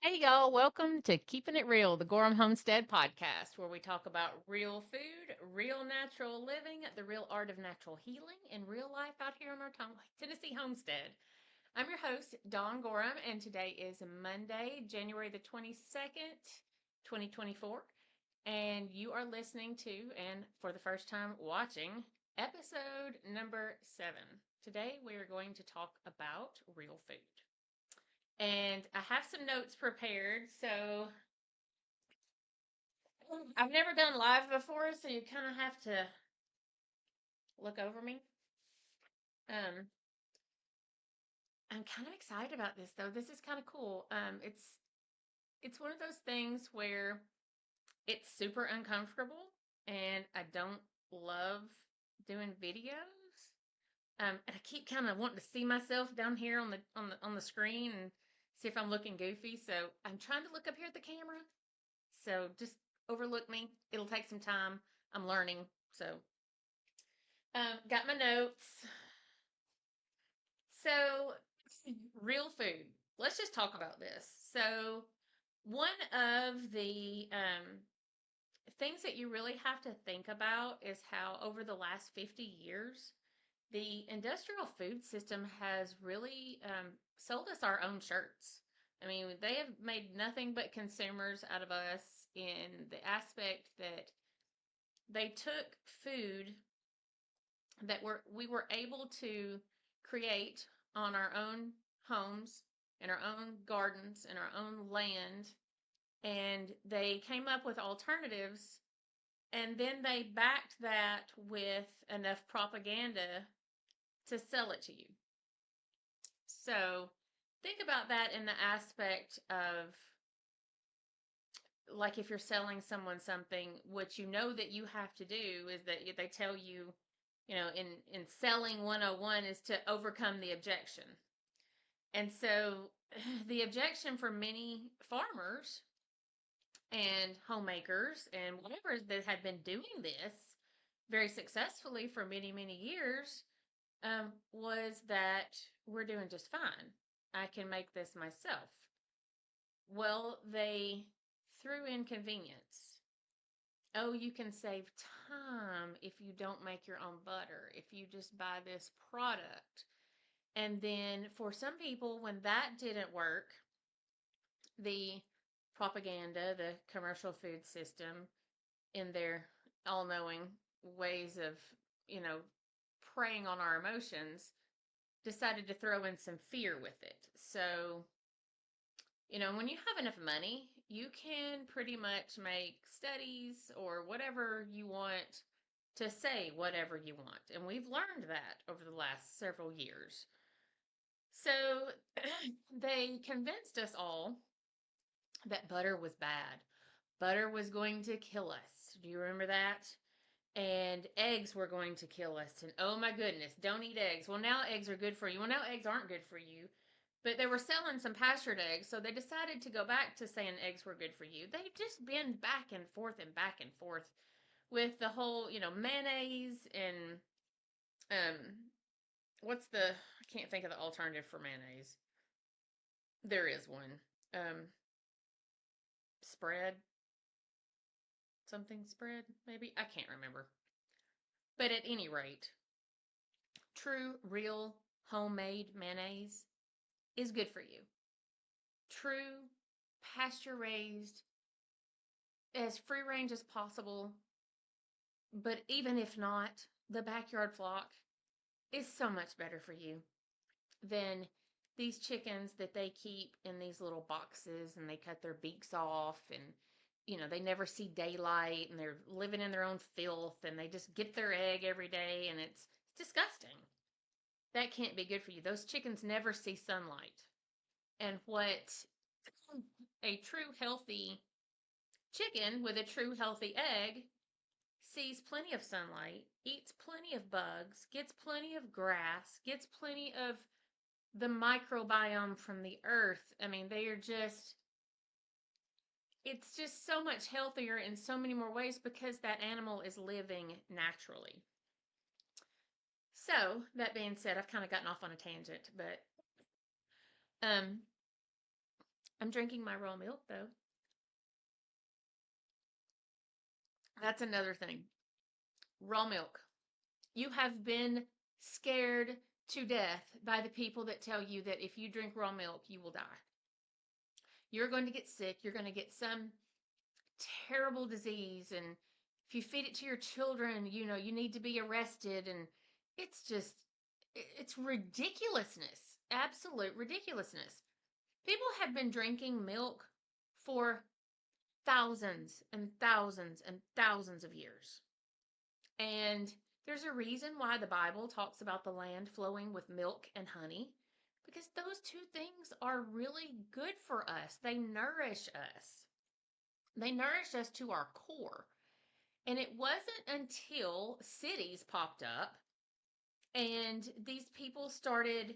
Hey y'all, welcome to Keeping It Real, the Gorham Homestead podcast, where we talk about real food, real natural living, the real art of natural healing, and real life out here on our Tennessee homestead. I'm your host, Dawn Gorham, and today is Monday, January the 22nd, 2024, and you are listening to, and for the first time watching, episode number 7. Today we are going to talk about real food. And I have some notes prepared. So I've never done live before, so you kind of have to look over me. Um, I'm kind of excited about this though. This is kind of cool. It's one of those things where it's super uncomfortable, and I don't love doing videos. And I keep kind of wanting to see myself down here on the screen and see if I'm looking goofy. So I'm trying to look up here at the camera. So just overlook me. It'll take some time. I'm learning. So, got my notes. So, real food. Let's just talk about this. So, one of the things that you really have to think about is how over the last 50 years, the industrial food system has really sold us our own shirts. I mean, they have made nothing but consumers out of us in the aspect that they took food that we were able to create on our own homes, in our own gardens, in our own land, and they came up with alternatives, and then they backed that with enough propaganda to sell it to you. So think about that in the aspect of, like, if you're selling someone something, what you know that you have to do is that they tell you, in selling 101 is to overcome the objection. And so the objection for many farmers and homemakers and whatever that had been doing this very successfully for many, many years, was that we're doing just fine. I can make this myself. Well, they threw in convenience. Oh, you can save time if you don't make your own butter, if you just buy this product. And then for some people, when that didn't work, the propaganda, the commercial food system, in their all knowing ways of, you know, preying on our emotions, decided to throw in some fear with it. So, when you have enough money, you can pretty much make studies or whatever you want to say whatever you want. And we've learned that over the last several years. So they convinced us all that butter was bad. Butter was going to kill us. Do you remember that? And eggs were going to kill us. And oh my goodness, don't eat eggs. Well, now eggs are good for you. Well, now eggs aren't good for you. But they were selling some pastured eggs, so they decided to go back to saying eggs were good for you. They just been back and forth with the whole, mayonnaise and um I can't think of the alternative for mayonnaise. There is one. Um Spread, something spread, maybe. I can't remember. But at any rate, true, real, homemade mayonnaise is good for you. True, pasture raised, as free range as possible. But even if not, the backyard flock is so much better for you than these chickens that they keep in these little boxes, and they cut their beaks off, and they never see daylight, and they're living in their own filth, and they just get their egg every day, and it's disgusting. That can't be good for you. Those chickens never see sunlight. And what a true healthy chicken with a true healthy egg sees plenty of sunlight, eats plenty of bugs, gets plenty of grass, gets plenty of the microbiome from the earth. I mean, it's just so much healthier in so many more ways because that animal is living naturally. So, that being said, I've kind of gotten off on a tangent, but um, I'm drinking my raw milk though. That's another thing. Raw milk. You have been scared to death by the people that tell you that if you drink raw milk, you will die. You're going to get sick. You're going to get some terrible disease. And if you feed it to your children, you need to be arrested. And it's just, it's ridiculousness. Absolute ridiculousness. People have been drinking milk for thousands and thousands and thousands of years. And there's a reason why the Bible talks about the land flowing with milk and honey, because those two things are really good for us. They nourish us. They nourish us to our core. And it wasn't until cities popped up and these people started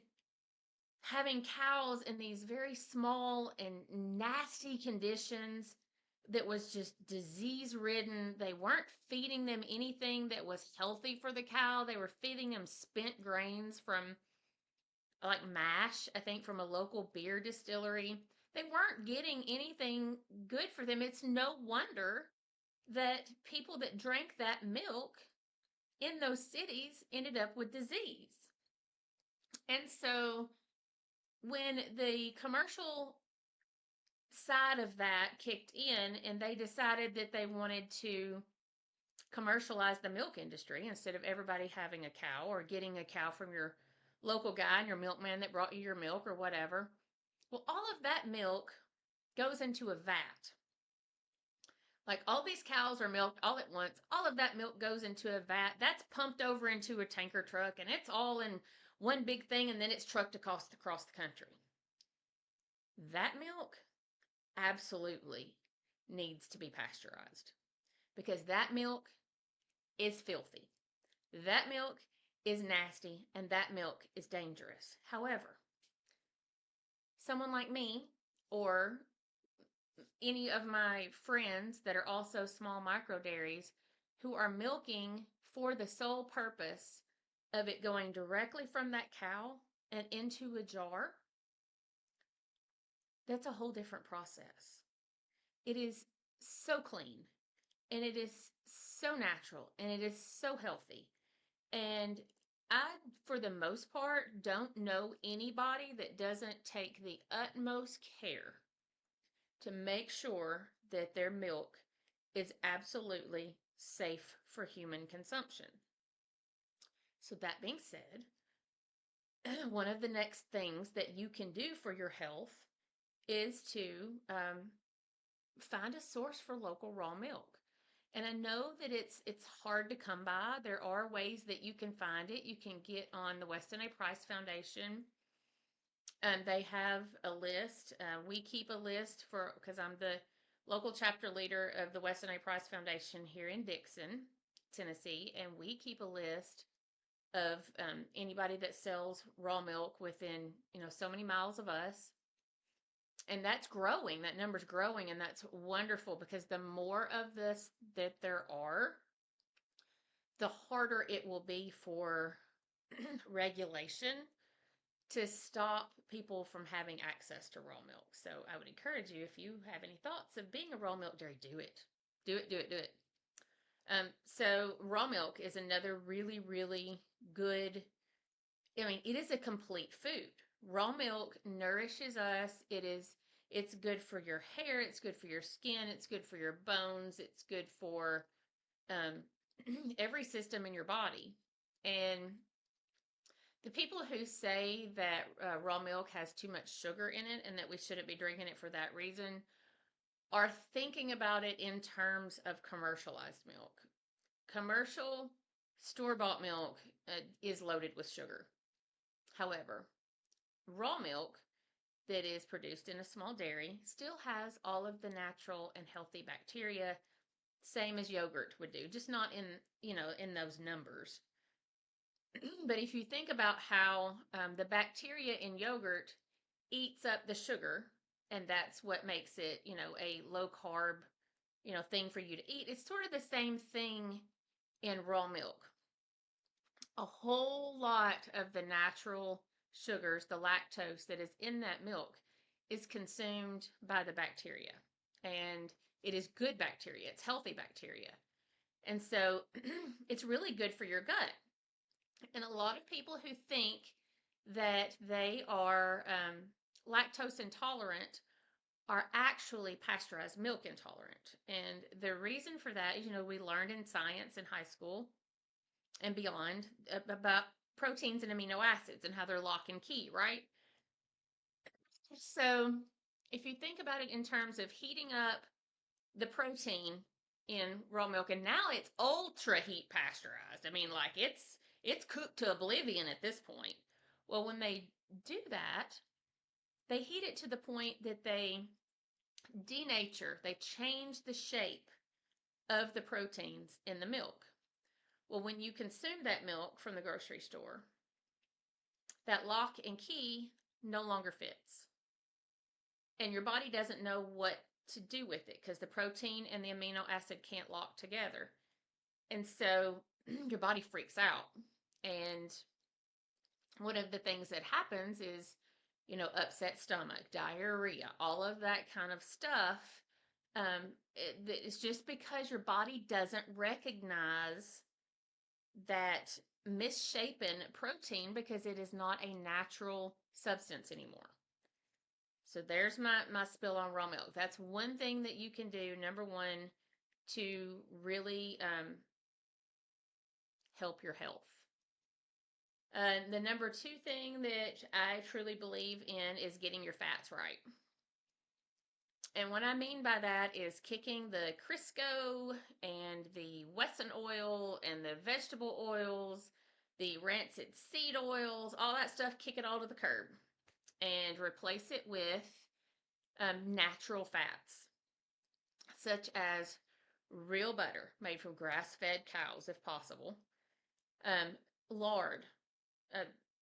having cows in these very small and nasty conditions that was just disease ridden. They weren't feeding them anything that was healthy for the cow. They were feeding them spent grains from like mash, I think from a local beer distillery. They weren't getting anything good for them. It's no wonder that people that drank that milk in those cities ended up with disease. And so when the commercial side of that kicked in and they decided that they wanted to commercialize the milk industry instead of everybody having a cow or getting a cow from your local guy and your milkman that brought you your milk or whatever. Well, all of that milk goes into a vat. Like all these cows are milked all at once. All of that milk goes into a vat. That's pumped over into a tanker truck and it's all in one big thing and then it's trucked across the country. That milk absolutely needs to be pasteurized because that milk is filthy. That milk is nasty and that milk is dangerous. However, someone like me or any of my friends that are also small micro dairies who are milking for the sole purpose of it going directly from that cow and into a jar, that's a whole different process. It is so clean and it is so natural and it is so healthy. And I, for the most part, don't know anybody that doesn't take the utmost care to make sure that their milk is absolutely safe for human consumption. So, that being said, one of the next things that you can do for your health is to find a source for local raw milk. And I know that it's hard to come by. There are ways that you can find it. You can get on the Weston A. Price Foundation. They have a list. We keep a list because I'm the local chapter leader of the Weston A. Price Foundation here in Dixon, Tennessee, and we keep a list of anybody that sells raw milk within so many miles of us. And that's growing. That number's growing, and that's wonderful because the more of this that there are, the harder it will be for regulation to stop people from having access to raw milk. So I would encourage you, if you have any thoughts of being a raw milk dairy, do it. Do it, do it, do it. So raw milk is another really, really good, it is a complete food. Raw milk nourishes us. It's good for your hair. It's good for your skin. It's good for your bones. It's good for um, every system in your body. And the people who say that raw milk has too much sugar in it and that we shouldn't be drinking it for that reason are thinking about it in terms of commercialized milk. Commercial store-bought milk is loaded with sugar. However, raw milk that is produced in a small dairy still has all of the natural and healthy bacteria, same as yogurt would do, just not in those numbers. But if you think about how the bacteria in yogurt eats up the sugar, and that's what makes it, a low carb, thing for you to eat, it's sort of the same thing in raw milk. A whole lot of the natural sugars, the lactose that is in that milk, is consumed by the bacteria. And it is good bacteria, it's healthy bacteria. And so it's really good for your gut. And a lot of people who think that they are lactose intolerant are actually pasteurized milk intolerant. And the reason for that is, we learned in science in high school and beyond about proteins and amino acids and how they're lock and key, right? So if you think about it in terms of heating up the protein in raw milk, and now it's ultra heat pasteurized. I mean, like it's cooked to oblivion at this point. Well, when they do that, they heat it to the point that they denature, they change the shape of the proteins in the milk. Well, when you consume that milk from the grocery store, that lock and key no longer fits. And your body doesn't know what to do with it because the protein and the amino acid can't lock together. And so your body freaks out. And one of the things that happens is, upset stomach, diarrhea, all of that kind of stuff. It's just because your body doesn't recognize that misshapen protein because it is not a natural substance anymore. So there's my spill on raw milk. That's one thing that you can do, number one, to really help your health. The number two thing that I truly believe in is getting your fats right. And what I mean by that is kicking the Crisco and the Wesson oil and the vegetable oils, the rancid seed oils, all that stuff, kick it all to the curb and replace it with natural fats, such as real butter made from grass-fed cows, if possible, lard,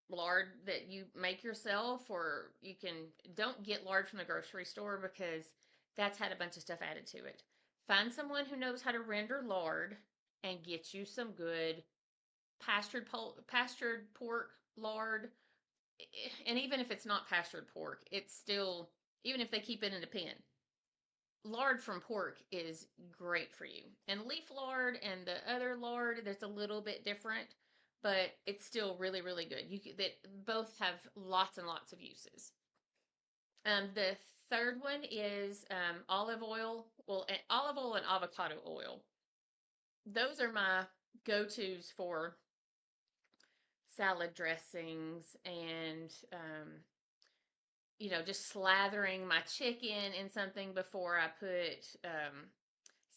lard that you make yourself, or don't get lard from the grocery store because that's had a bunch of stuff added to it. Find someone who knows how to render lard and get you some good pastured pork lard. And even if it's not pastured pork, it's still, even if they keep it in a pen, lard from pork is great for you. And leaf lard and the other lard, that's a little bit different, but it's still really, really good. That both have lots and lots of uses. The third one is olive oil. Well, olive oil and avocado oil. Those are my go-tos for salad dressings and just slathering my chicken in something before I put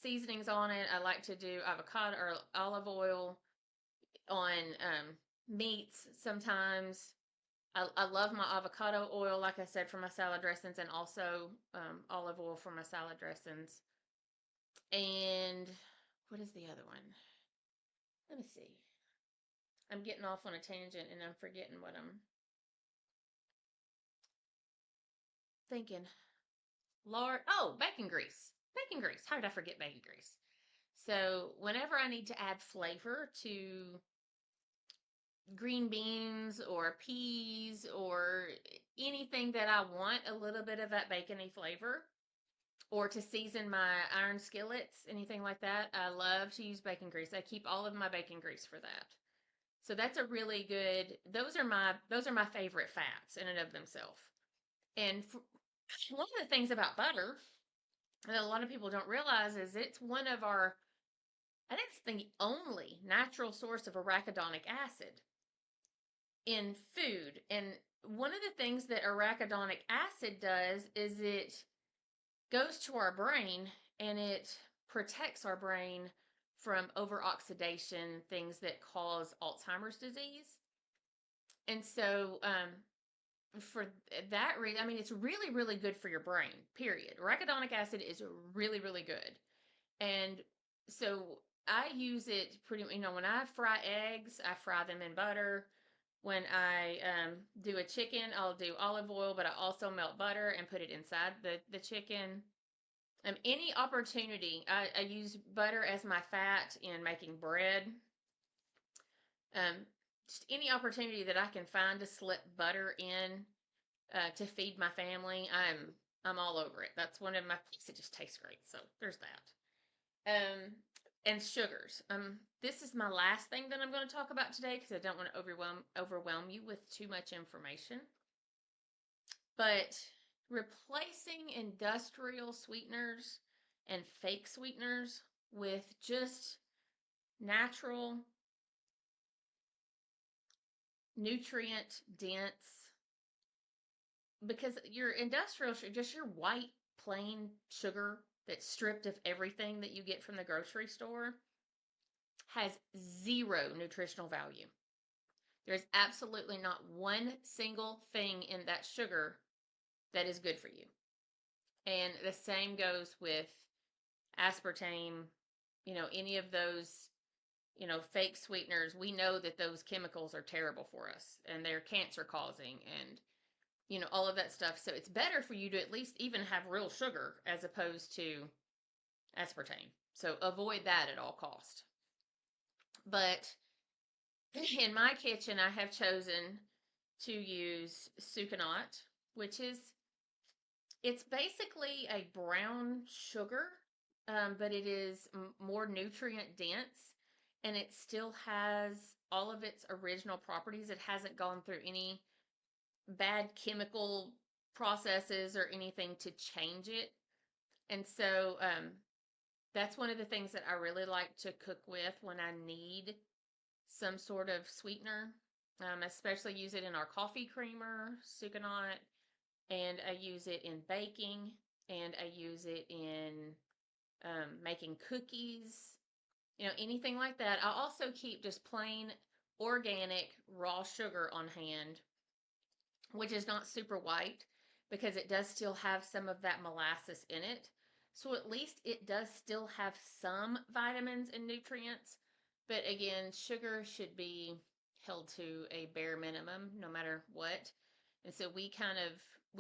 seasonings on it. I like to do avocado or olive oil on meats sometimes. I love my avocado oil, like I said, for my salad dressings, and also olive oil for my salad dressings. And what is the other one? Let me see. I'm getting off on a tangent and I'm forgetting what I'm thinking. Lard. Oh, bacon grease. Bacon grease. How did I forget bacon grease? So whenever I need to add flavor to green beans or peas or anything that I want a little bit of that bacony flavor, or to season my iron skillets, anything like that, I love to use bacon grease. I keep all of my bacon grease for that. So that's a really good, those are my favorite fats in and of themselves. And one of the things about butter that a lot of people don't realize is it's one of I think it's the only natural source of arachidonic acid in food. And one of the things that arachidonic acid does is it goes to our brain and it protects our brain from overoxidation, things that cause Alzheimer's disease. And so, for that reason, I mean, it's really, really good for your brain, period. Arachidonic acid is really, really good. And so I use it when I fry eggs, I fry them in butter. When I do a chicken, I'll do olive oil, but I also melt butter and put it inside the chicken. Any opportunity, I use butter as my fat in making bread. Just any opportunity that I can find to slip butter in to feed my family, I'm all over it. That's one of my things. It just tastes great. So there's that. And sugars. This is my last thing that I'm going to talk about today because I don't want to overwhelm you with too much information. But replacing industrial sweeteners and fake sweeteners with just natural, nutrient dense, because your industrial sugar, just your white plain sugar that's stripped of everything that you get from the grocery store, has zero nutritional value. There's absolutely not one single thing in that sugar that is good for you. And the same goes with aspartame, any of those, fake sweeteners. We know that those chemicals are terrible for us and they're cancer causing and, all of that stuff. So it's better for you to at least even have real sugar as opposed to aspartame. So avoid that at all cost. But in my kitchen, I have chosen to use sucanat, which is, it's basically a brown sugar, but it is more nutrient dense and it still has all of its original properties. It hasn't gone through any bad chemical processes or anything to change it. And so that's one of the things that I really like to cook with when I need some sort of sweetener. Especially use it in our coffee creamer, sucanat, and I use it in baking, and I use it in making cookies, anything like that. I also keep just plain organic raw sugar on hand, which is not super white because it does still have some of that molasses in it. So at least it does still have some vitamins and nutrients. But again, sugar should be held to a bare minimum no matter what. And so we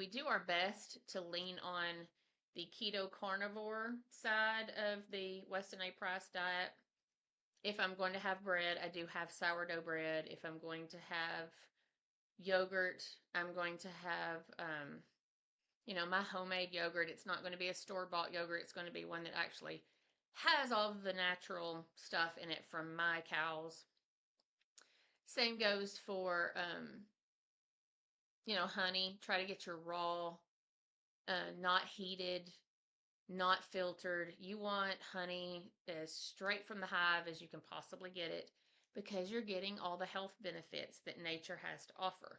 do our best to lean on the keto carnivore side of the Weston A. Price diet. If I'm going to have bread, I do have sourdough bread. If I'm going to have yogurt, I'm going to have, my homemade yogurt. It's not going to be a store-bought yogurt. It's going to be one that actually has all of the natural stuff in it from my cows. Same goes for, honey. Try to get your raw, not heated, not filtered. You want honey as straight from the hive as you can possibly get it because you're getting all the health benefits that nature has to offer.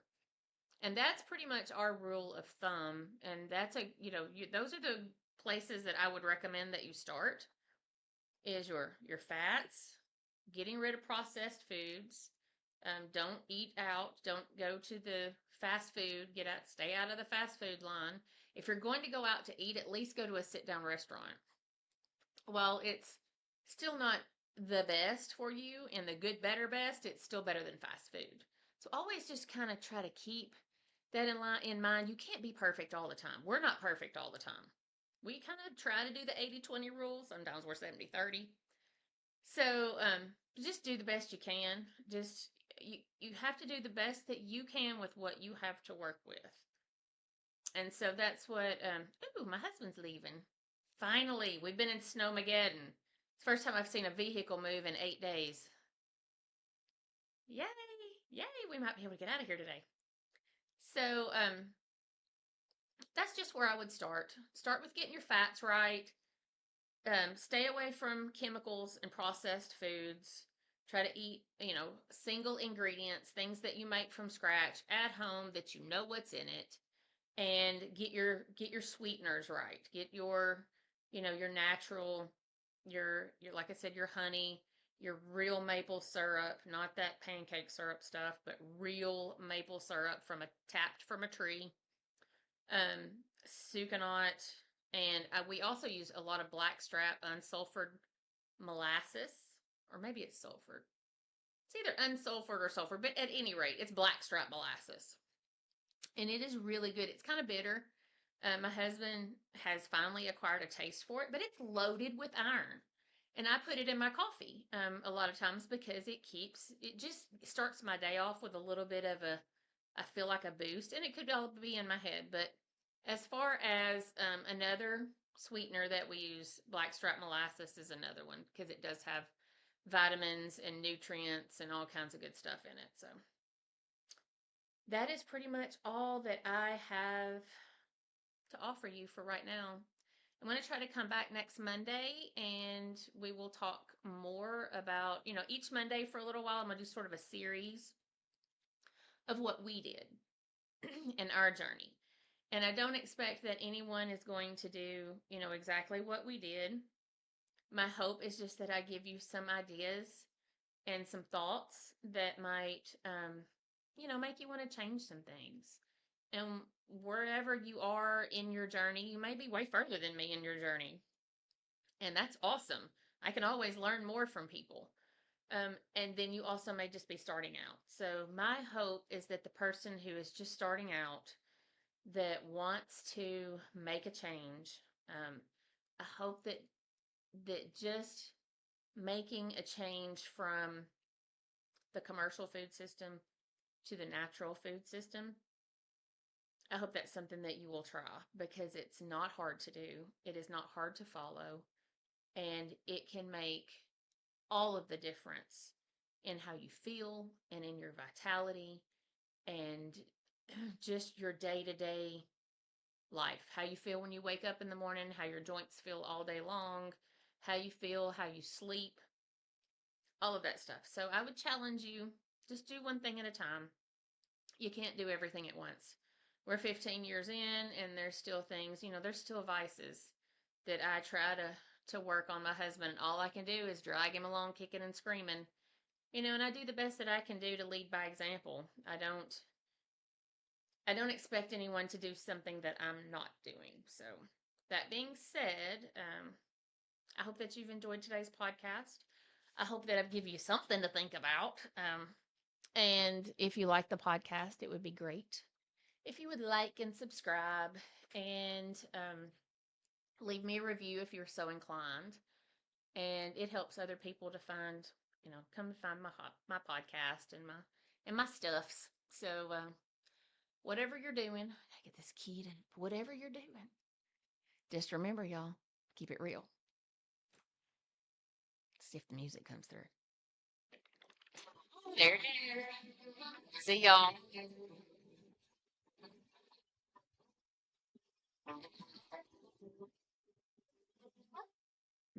And that's pretty much our rule of thumb. And that's those are the places that I would recommend that you start is your fats, getting rid of processed foods. Don't eat out. Don't go to the fast food. Stay out of the fast food line. If you're going to go out to eat, at least go to a sit-down restaurant. While it's still not the best for you and the good, better, best, it's still better than fast food. So always just kind of try to keep that in mind. You can't be perfect all the time. We're not perfect all the time. We kind of try to do the 80-20 rule. Sometimes we're 70-30. So just do the best you can. Just you have to do the best that you can with what you have to work with. And so that's what, my husband's leaving. Finally, we've been in Snowmageddon. It's the first time I've seen a vehicle move in 8 days. Yay! Yay! We might be able to get out of here today. So, that's just where I would start. Start with getting your fats right. Stay away from chemicals and processed foods. Try to eat, single ingredients, things that you make from scratch at home that you know what's in it, and get your sweeteners right. Get your, your natural, your like I said, your honey, your real maple syrup, not that pancake syrup stuff, but real maple syrup tapped from a tree. Sucanat, and we also use a lot of blackstrap unsulfured molasses, or maybe it's sulfured. It's either unsulfured or sulfured, but at any rate, it's blackstrap molasses. And it is really good. It's kind of bitter. My husband has finally acquired a taste for it, but it's loaded with iron. And I put it in my coffee a lot of times because it just starts my day off with a little bit of I feel like a boost, and it could all be in my head. But as far as another sweetener that we use, blackstripe molasses is another one because it does have vitamins and nutrients and all kinds of good stuff in it. So that is pretty much all that I have to offer you for right now. I'm going to try to come back next Monday and we will talk more about, each Monday for a little while. I'm going to do sort of a series of what we did in our journey. And I don't expect that anyone is going to do, exactly what we did. My hope is just that I give you some ideas and some thoughts that might, make you want to change some things. And wherever you are in your journey, you may be way further than me in your journey. And that's awesome. I can always learn more from people. And then you also may just be starting out. So my hope is that the person who is just starting out that wants to make a change, I hope that just making a change from the commercial food system to the natural food system, I hope that's something that you will try because it's not hard to do. It is not hard to follow, and it can make all of the difference in how you feel and in your vitality and just your day to day life. How you feel when you wake up in the morning, how your joints feel all day long, how you feel, how you sleep, all of that stuff. So I would challenge you, just do one thing at a time. You can't do everything at once. We're 15 years in and there's still things, there's still vices that I try to work on my husband. All I can do is drag him along kicking and screaming. And I do the best that I can do to lead by example. I don't expect anyone to do something that I'm not doing. So that being said, I hope that you've enjoyed today's podcast. I hope that I've given you something to think about. And if you like the podcast, it would be great if you would like and subscribe and leave me a review if you're so inclined. And it helps other people to find, come to find my podcast and my stuffs. So whatever you're doing, I get this key to whatever you're doing. Just remember, y'all, keep it real. See if the music comes through. There it is. See y'all.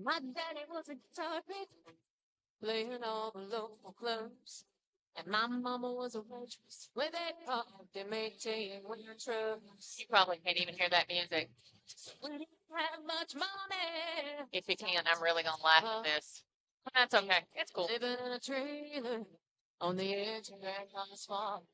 My daddy was a guitar pick, playing all the local clubs. And my mama was a waitress with a car to maintain waitress. You probably can't even hear that music. We didn't have much money. If you can, I'm really gonna laugh at this. That's okay. It's cool. Living in a trailer on the edge of Grandpa's farm.